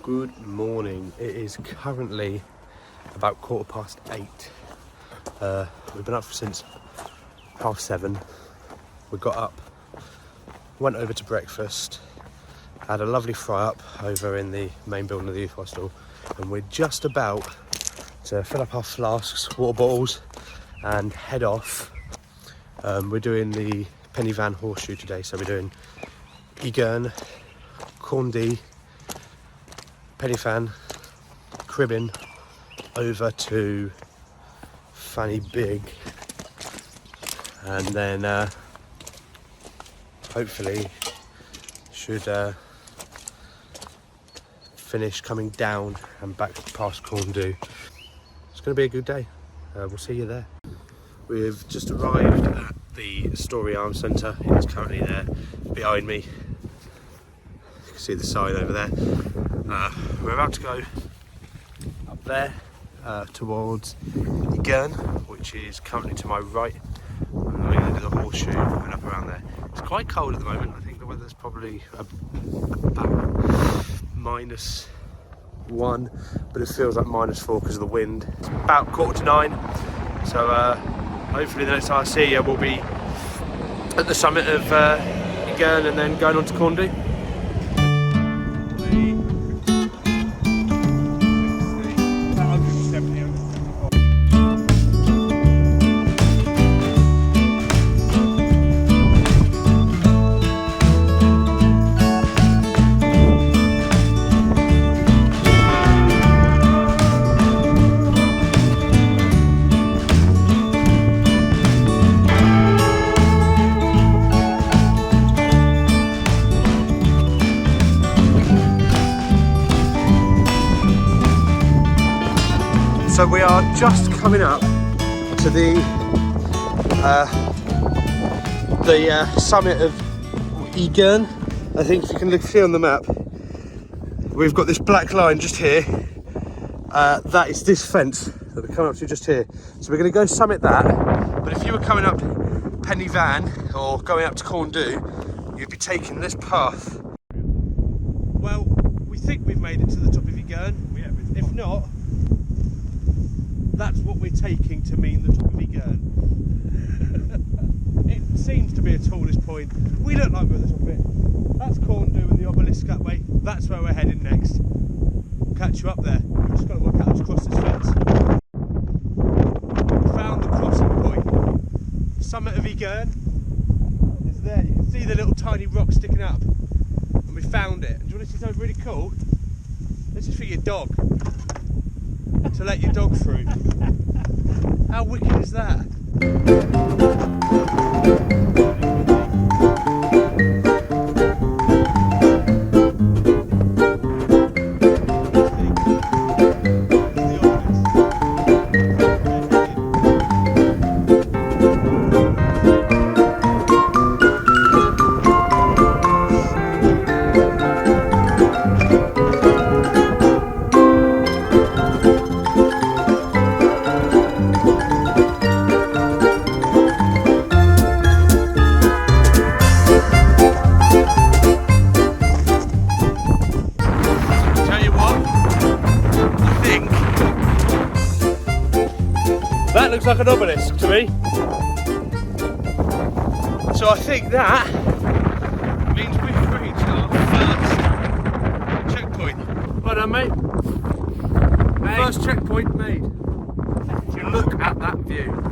Good morning. It is currently about 8:15. We've been up since 7:30. We got up, went over to breakfast, had a lovely fry up over in the main building of the youth hostel, and we're just about to fill up our flasks, water bottles, and head off. We're doing the Pen Y Fan Horseshoe today, so we're doing Gyrn, Corndy, Pen Y Fan, Cribyn, over to Fanny Big, and then hopefully should finish coming down and back past Corndy. It's going to be a good day. We'll see you there. We've just arrived at the Story Arms Centre. It's currently there behind me. You can see the sign over there. We're about to go up there towards Gyrn, which is currently to my right. We're going to do the horseshoe and up around there. It's quite cold at the moment. I think the weather's probably about -1, but it feels like -4 because of the wind. It's about 9:15, so hopefully the next time I see you we'll be at the summit of Gyrn and then going on to Corndy. So we are just coming up to the summit of Gyrn. I think if you can see on the map, we've got this black line just here. That is this fence that we're coming up to just here. So we're going to go summit that. But if you were coming up Pen Y Fan or going up to Corndy, you'd be taking this path. Well, we think we've made it to the top of Gyrn. If not, that's what we're taking to mean the top of Gyrn. It seems to be a tallest point. We look like we're at the top of it. That's Corndy with the obelisk that way. That's where we're heading next. We'll catch you up there. We've just got to work out how to cross this fence. We found the crossing point. Summit of Gyrn is there. You can see the little tiny rock sticking up. And we found it. And do you want to see something really cool? This is for your dog. To let your dog through. How wicked is that? That looks like an obelisk to me. So I think that means we've reached our first checkpoint. Well done, mate. First checkpoint made. If you look at that view.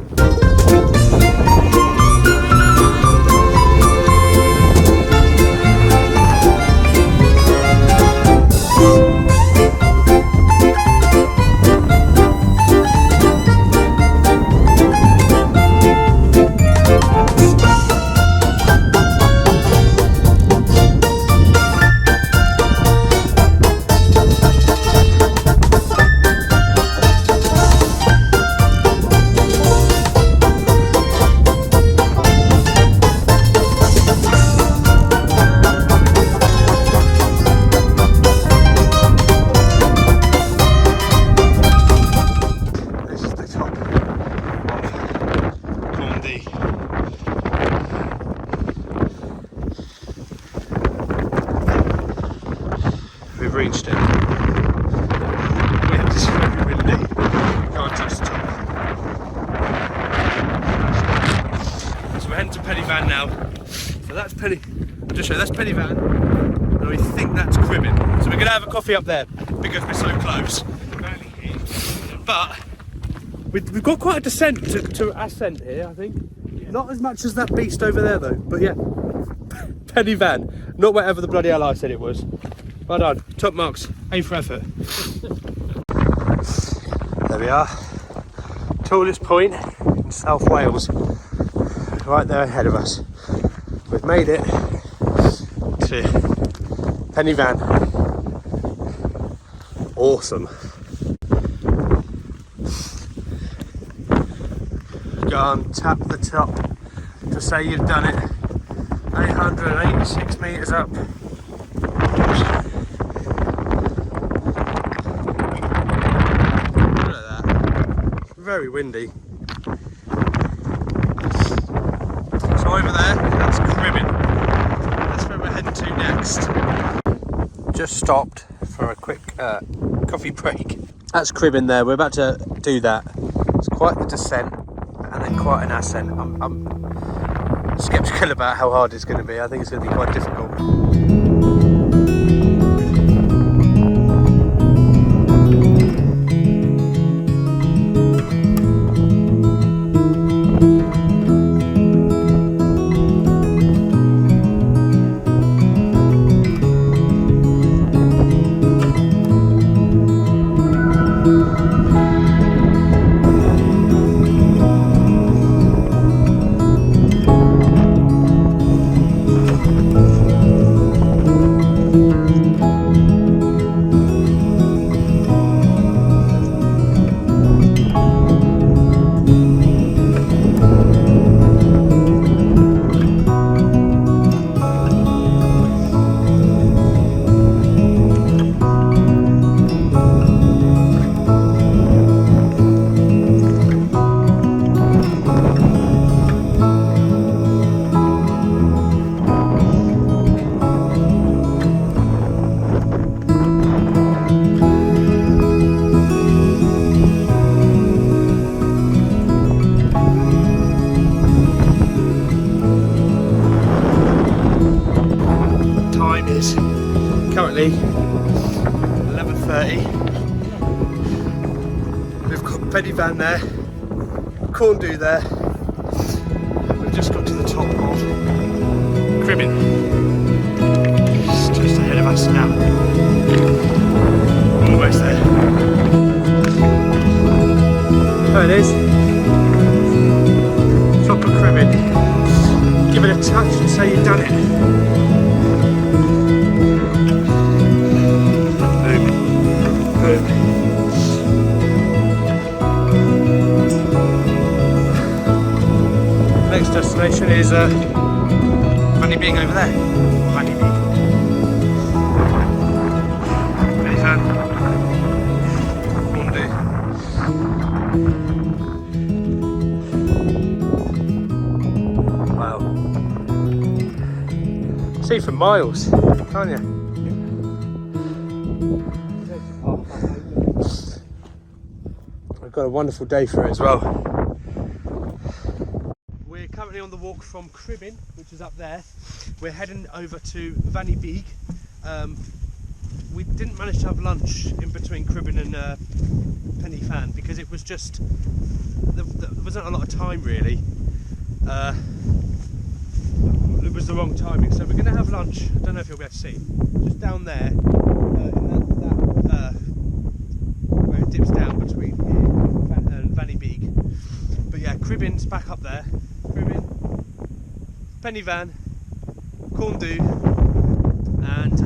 we've reached it. It's very windy. You can't touch the top. So we're heading to Pen Y Fan now. So that's Pen Y. I'll just show you, that's Pen Y Fan. And we think that's Cribyn. So we're going to have a coffee up there because we're so close. But we've got quite a descent to ascent here, I think. Yeah. Not as much as that beast over there though, but yeah. Pen Y Fan, not whatever the bloody hell I said it was. Well done, top marks, A for effort. There we are, tallest point in South Wales, right there ahead of us. We've made it to Pen Y Fan. Awesome. Go on, tap the top to say you've done it. 886 metres up. Look at that. Very windy. So over there, that's Cribyn. That's where we're heading to next. Just stopped for a quick coffee break. That's Cribyn there. We're about to do that. It's quite the descent and then quite an ascent. I'm sceptical about how hard it's going to be. I think it's going to be quite difficult. Currently 11:30. We've got Pen Y Fan there, Corndu there. We've just got to the top of Cribyn. It's just ahead of us now. Almost there. There it is. Top of Cribyn. Give it a touch and say you've done it. Next destination is Pen Y Fan over there. Pen Y Fan. Corndu. Wow. See for miles, can't you? We've got a wonderful day for it as well. We're currently on the walk from Cribyn, which is up there. We're heading over to Pen Y Fan. We didn't manage to have lunch in between Cribyn and Pen Y Fan because it was just there wasn't a lot of time really. It was the wrong timing, so we're going to have lunch. I don't know if you'll be able to see, just down there in that where it dips down between here and Pen Y Fan. But yeah, Cribyn's back up there. Cribyn, Pen Y Fan, Corndu, and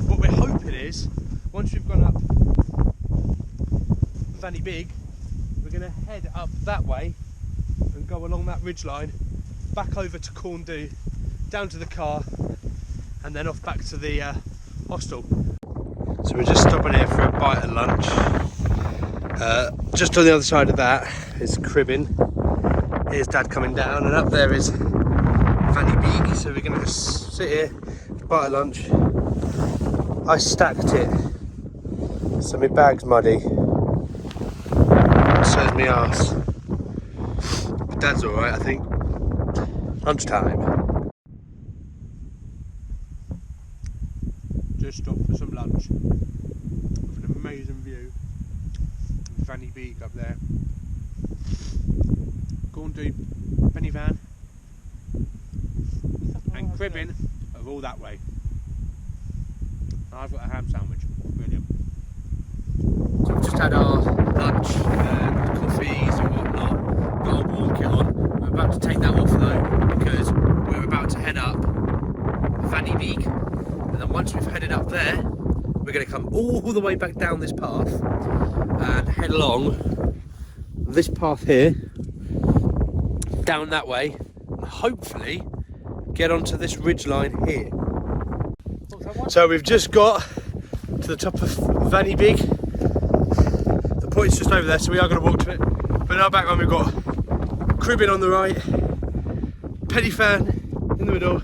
what we're hoping is once we've gone up Pen Y Fan, we're going to head up that way and go along that ridge line back over to Corndu, down to the car, and then off back to the hostel. So we're just stopping here for a bite of lunch. Just on the other side of that is Cribyn. Here's Dad coming down, and up there is Pen Y Fan. So we're going to sit here for a bite of lunch. I stacked it So my bag's muddy. So's my arse. But Dad's alright, I think. Lunchtime. Just stopped for some lunch. With an amazing view. Fanny Beak up there. Go and do Pen Y Fan. And Cribyn are all that way. I've got a ham sandwich. Brilliant. So we've just had our lunch and coffees and whatnot. Got our warm kit on. We're about to take that off though because we're about to head up Fanny Beak. And then once we've headed up there, we're going to come all the way back down this path and head along this path here, down that way, and hopefully get onto this ridge line here. So we've just got to the top of Fanny Beak. The point's just over there, so we are going to walk to it. But now back on, we've got Cribyn on the right, Pen Y Fan in the middle,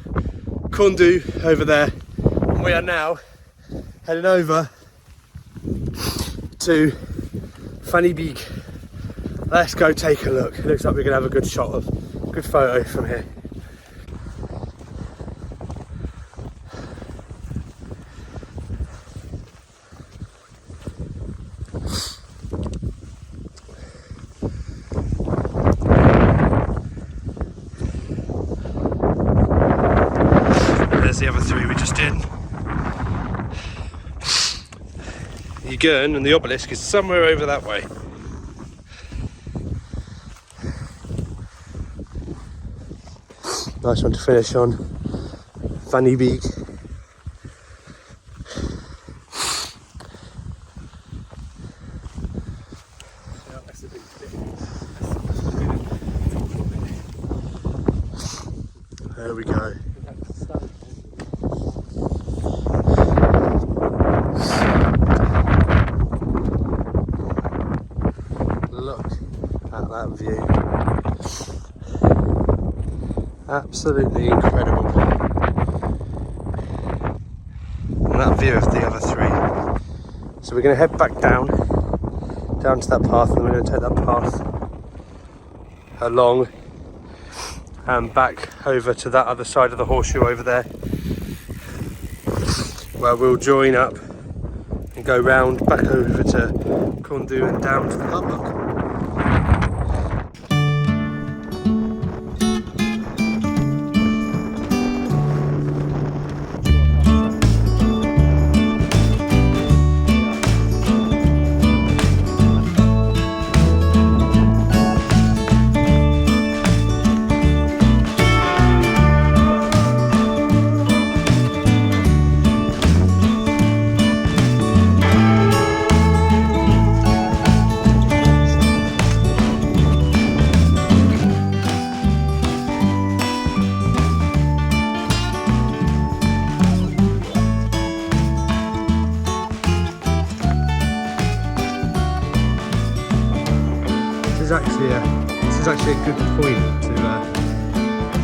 Condu over there. And we are now heading over to Fanny Beak. Let's go take a look. It looks like we're going to have a good shot of, good photo from here. There's the other three we just did. The Gyrn and the obelisk is somewhere over that way. Nice one to finish on. Fanny Beak. There we go. Look at that view. Absolutely incredible. And that view of the other three. So we're going to head back down to that path, and we're going to take that path along and back over to that other side of the horseshoe over there, where we'll join up and go round back over to Condu and down to the hummock. This is actually a good point to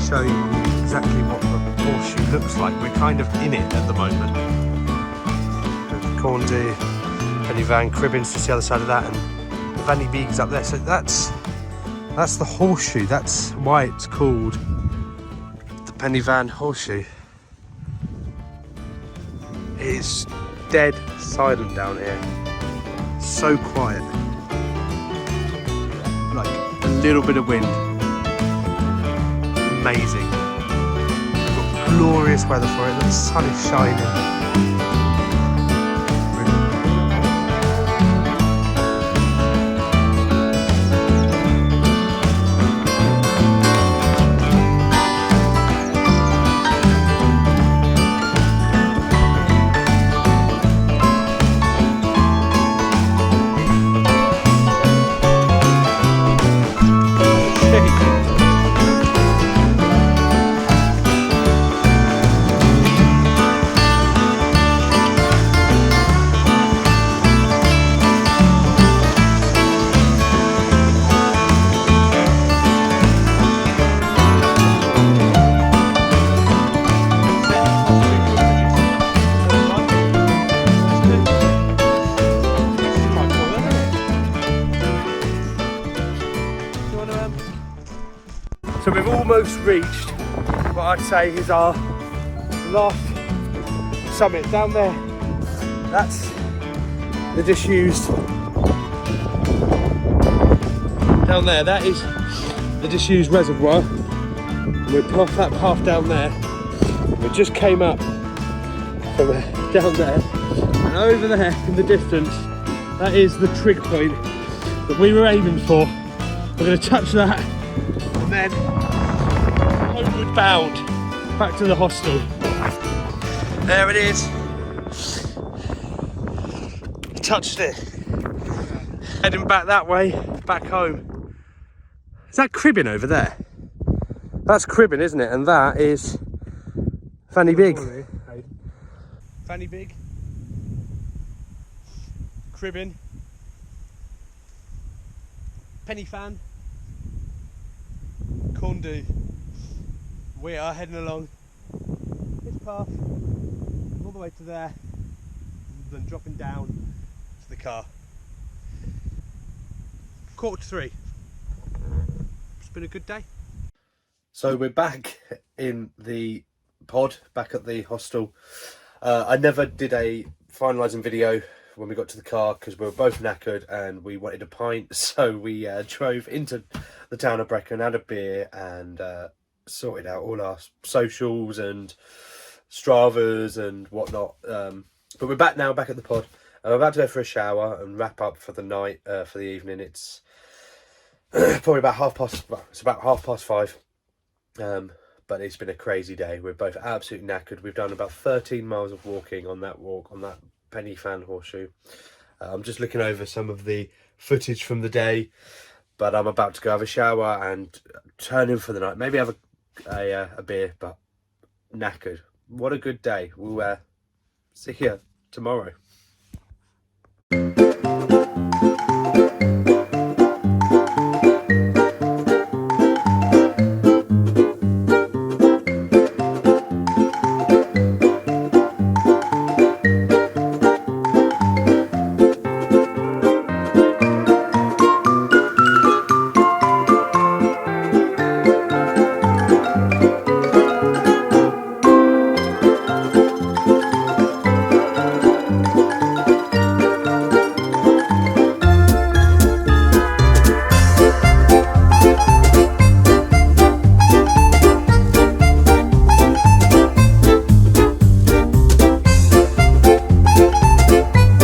show you exactly what the horseshoe looks like. We're kind of in it at the moment. Condu, Pen Y Fan, Cribyn's just the other side of that, and the Fanny Beak's up there. So that's the horseshoe. That's why it's called the Pen Y Fan Horseshoe. It is dead silent down here. So quiet. Like a little bit of wind. Amazing. We've got glorious weather for it. The sun is shining. almost reached what I'd say is our last summit. Down there, that's the disused. Down there, that is the disused reservoir. We're past that path down there. We just came up from down there, and over there in the distance, that is the trig point that we were aiming for. We're going to touch that and then homeward bound back to the hostel. There it is. Touched it. Heading back that way, back home. Is that Cribyn over there? That's Cribyn, isn't it? And that is Fanny Big. Fanny Big. Cribyn. Pen Y Fan. Corndu. We are heading along this path all the way to there, then dropping down to the car. 2:45. It's been a good day. So we're back in the pod, back at the hostel. I never did a finalising video when we got to the car because we were both knackered and we wanted a pint, so we drove into the town of Brecon, had a beer and sorted out all our socials and Stravas and whatnot. But we're back now, back at the pod. I'm about to go for a shower and wrap up for the night, for the evening. It's probably about it's about 5:30. But it's been a crazy day. We're both absolutely knackered. We've done about 13 miles of walking on that walk, on that Pen Y Fan Horseshoe. I'm just looking over some of the footage from the day, but I'm about to go have a shower and turn in for the night. Maybe have a beer, but knackered. What a good day. We'll see you tomorrow.